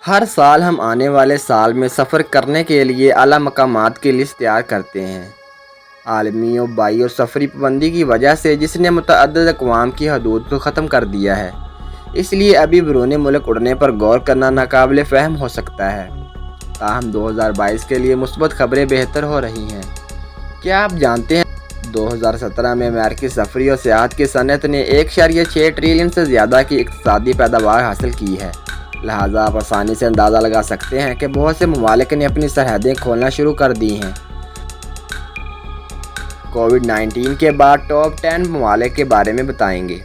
ہر سال ہم آنے والے سال میں سفر کرنے کے لیے اعلیٰ مقامات کی لسٹ تیار کرتے ہیں۔ عالمی وبائی اور سفری پابندی کی وجہ سے جس نے متعدد اقوام کی حدود کو ختم کر دیا ہے، اس لیے ابھی بیرون ملک اڑنے پر غور کرنا ناقابل فہم ہو سکتا ہے۔ تاہم 2022 کے لیے مثبت خبریں بہتر ہو رہی ہیں۔ کیا آپ جانتے ہیں 2017 میں امریکی سفری اور سیاحت کی صنعت نے 1.6 ٹریلین سے زیادہ کی اقتصادی پیداوار حاصل کی ہے؟ لہٰذا آپ آسانی سے اندازہ لگا سکتے ہیں کہ بہت سے ممالک نے اپنی سرحدیں کھولنا شروع کر دی ہیں۔ کووڈ-19 کے بعد ٹاپ 10 ممالک کے بارے میں بتائیں گے۔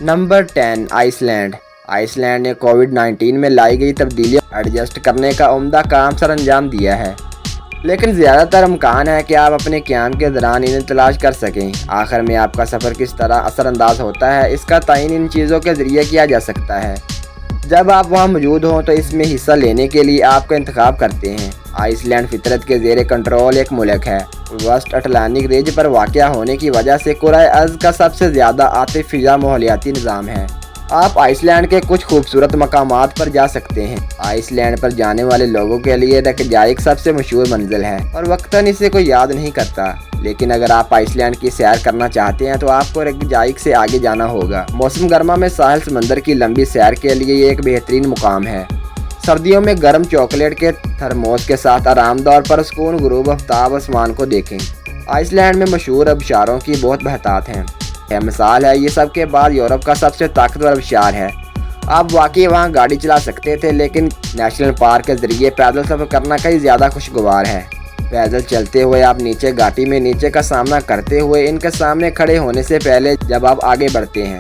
Number 10، Iceland. Iceland نے کووڈ-19 میں لائی گئی تبدیلیاں ایڈجسٹ کرنے کا عمدہ کام سر انجام دیا ہے، لیکن زیادہ تر امکان ہے کہ آپ اپنے قیام کے دوران انہیں تلاش کر سکیں۔ آخر میں آپ کا سفر کس طرح اثر انداز ہوتا ہے، اس کا تعین ان چیزوں کے ذریعے کیا جا سکتا ہے۔ جب آپ وہاں موجود ہوں تو اس میں حصہ لینے کے لیے آپ کا انتخاب کرتے ہیں۔ آئس لینڈ فطرت کے زیر کنٹرول ایک ملک ہے۔ وسط اٹلانٹک ریج پر واقع ہونے کی وجہ سے کرۂ ارض کا سب سے زیادہ آتش فشاں ماحولیاتی نظام ہے۔ آپ آئس لینڈ کے کچھ خوبصورت مقامات پر جا سکتے ہیں۔ آئس لینڈ پر جانے والے لوگوں کے لیے ریکیاوک سب سے مشہور منزل ہے اور وقتاً اسے کوئی یاد نہیں کرتا، لیکن اگر آپ آئس لینڈ کی سیر کرنا چاہتے ہیں تو آپ کو ریکیاوک سے آگے جانا ہوگا۔ موسم گرما میں ساحل سمندر کی لمبی سیر کے لیے یہ ایک بہترین مقام ہے۔ سردیوں میں گرم چاکلیٹ کے تھرموس کے ساتھ آرام دہ اور پرسکون غروب آفتاب آسمان کو دیکھیں۔ آئس لینڈ میں مشہور آبشاروں کی بہت بہتات ہیں۔ مثال ہے، یہ سب کے بعد یورپ کا سب سے طاقتور آبشار ہے۔ آپ واقعی وہاں گاڑی چلا سکتے تھے، لیکن نیشنل پارک کے ذریعے پیدل سفر کرنا کئی زیادہ خوشگوار ہے۔ پیدل چلتے ہوئے آپ نیچے گھاٹی میں نیچے کا سامنا کرتے ہوئے ان کے سامنے کھڑے ہونے سے پہلے جب آپ آگے بڑھتے ہیں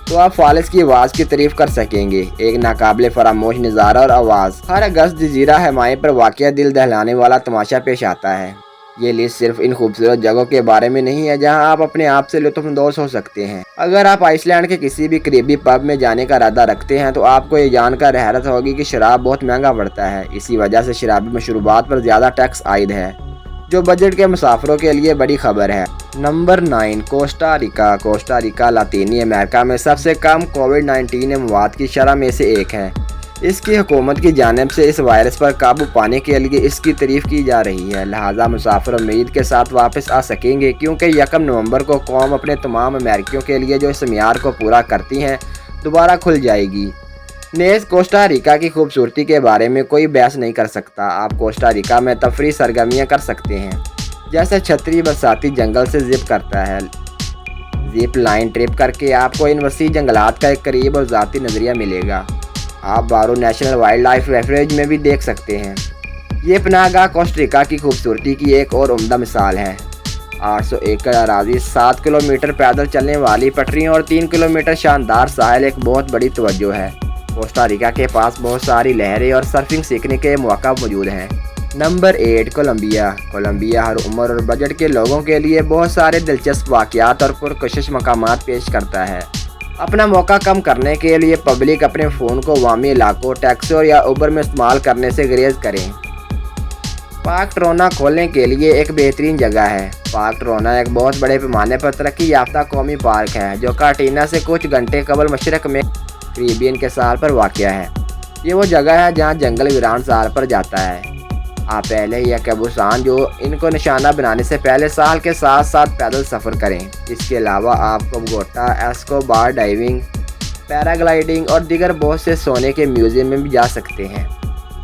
تو آپ فالس کی آواز کی تعریف کر سکیں گے، ایک ناقابل فراموش نظارہ اور آواز۔ ہر اگست جزیرہ ہمائے پر واقع دل دہلانے والا تماشا پیش آتا ہے۔ یہ لسٹ صرف ان خوبصورت جگہوں کے بارے میں نہیں ہے جہاں آپ اپنے آپ سے لطف اندوز ہو سکتے ہیں۔ اگر آپ آئس لینڈ کے کسی بھی قریبی پب میں جانے کا ارادہ رکھتے ہیں تو آپ کو یہ جان کر حیرت ہوگی کہ شراب بہت مہنگا پڑتا ہے۔ اسی وجہ سے شرابی مشروبات پر زیادہ ٹیکس عائد ہے، جو بجٹ کے مسافروں کے لیے بڑی خبر ہے۔ نمبر 9، کوسٹا ریکا۔ کوسٹا ریکا لاطینی امریکہ میں سب سے کم کووڈ-19 اموات کی شرح میں سے ایک ہے۔ اس کی حکومت کی جانب سے اس وائرس پر قابو پانے کے لیے اس کی تعریف کی جا رہی ہے، لہٰذا مسافر امید کے ساتھ واپس آ سکیں گے کیونکہ 1 نومبر کو قوم اپنے تمام امریکیوں کے لیے جو اس معیار کو پورا کرتی ہیں دوبارہ کھل جائے گی۔ نیز کوسٹا ریکا کی خوبصورتی کے بارے میں کوئی بحث نہیں کر سکتا۔ آپ کوسٹا ریکا میں تفریحی سرگرمیاں کر سکتے ہیں، جیسے چھتری برساتی جنگل سے زپ کرتا ہے۔ زپ لائن ٹرپ کر کے آپ کو ان وسیع جنگلات کا ایک قریب اور ذاتی نظریہ ملے گا۔ آپ بارو نیشنل وائلڈ لائف ریفیوج میں بھی دیکھ سکتے ہیں۔ یہ پناہ گاہ کوسٹا ریکا کی خوبصورتی کی ایک اور عمدہ مثال ہے۔ 800 ایکڑ اراضی، 7 کلومیٹر پیدل چلنے والی پٹریوں اور 3 کلومیٹر شاندار ساحل ایک بہت بڑی توجہ ہے۔ کوسٹا ریکا کے پاس بہت ساری لہریں اور سرفنگ سیکھنے کے مواقع موجود ہیں۔ Number 8، Colombia. کولمبیا ہر عمر اور بجٹ کے لوگوں کے لیے بہت سارے دلچسپ واقعات اور پرکشش مقامات پیش کرتا ہے۔ اپنا موقع کم کرنے کے لیے پبلک اپنے فون کو عوامی علاقوں، ٹیکسیوں یا اوبر میں استعمال کرنے سے گریز کریں۔ پارک ٹرونا کھولنے کے لیے ایک بہترین جگہ ہے۔ پارک ٹرونا ایک بہت بڑے پیمانے پر ترقی یافتہ قومی پارک ہے جو کارٹینا سے کچھ گھنٹے قبل مشرق میں کیریبین کے ساحل پر واقع ہے۔ یہ وہ جگہ ہے جہاں جنگل ویران ساحل پر جاتا ہے۔ آپ پہلے ہی کیبوسان جو ان کو نشانہ بنانے سے پہلے ساحل کے ساتھ ساتھ پیدل سفر کریں۔ اس کے علاوہ آپ کو بوگوٹا، ایسکوبار ڈائیونگ، پیراگلائیڈنگ اور دیگر بہت سے سونے کے میوزیم میں بھی جا سکتے ہیں۔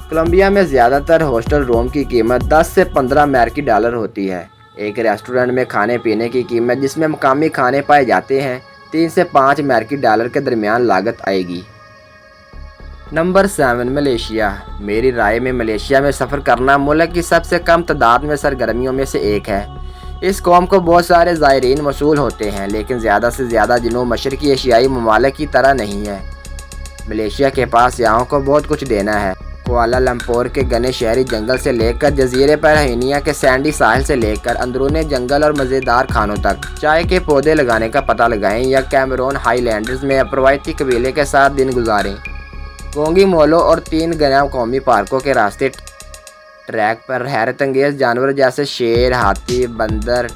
کولمبیا میں زیادہ تر ہاسٹل روم کی قیمت 10 سے 15 امریکی ڈالر ہوتی ہے۔ ایک ریسٹورنٹ میں کھانے پینے کی قیمت جس میں مقامی کھانے پائے جاتے ہیں 3 سے 5 امریکی ڈالر کے درمیان لاگت آئے گی۔ Number 7، Malaysia. میری رائے میں ملیشیا میں سفر کرنا ملک کی سب سے کم تعداد میں سرگرمیوں میں سے ایک ہے۔ اس قوم کو بہت سارے زائرین موصول ہوتے ہیں، لیکن زیادہ سے زیادہ جنوب مشرقی ایشیائی ممالک کی طرح نہیں ہے۔ ملیشیا کے پاس سیاحوں کو بہت کچھ دینا ہے۔ کوالالمپور کے گھنے شہری جنگل سے لے کر جزیرے پر ہینیا کے سینڈی ساحل سے لے کر اندرون جنگل اور مزیدار کھانوں تک چائے کے پودے لگانے کا پتہ لگائیں یا کیمرون ہائی لینڈز میں روایتی قبیلے کے ساتھ دن گزاریں۔ گونگی مولو اور 3 غیر قومی پارکوں کے راستے ٹریک پر حیرت انگیز جانور جیسے شیر، ہاتھی، بندر،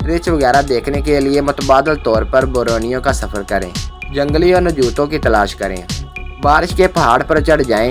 ریچھ وغیرہ دیکھنے کے لیے متبادل طور پر بورونیو کا سفر کریں۔ جنگلی اور نجوتوں کی تلاش کریں۔ بارش کے پہاڑ پر چڑھ جائیں۔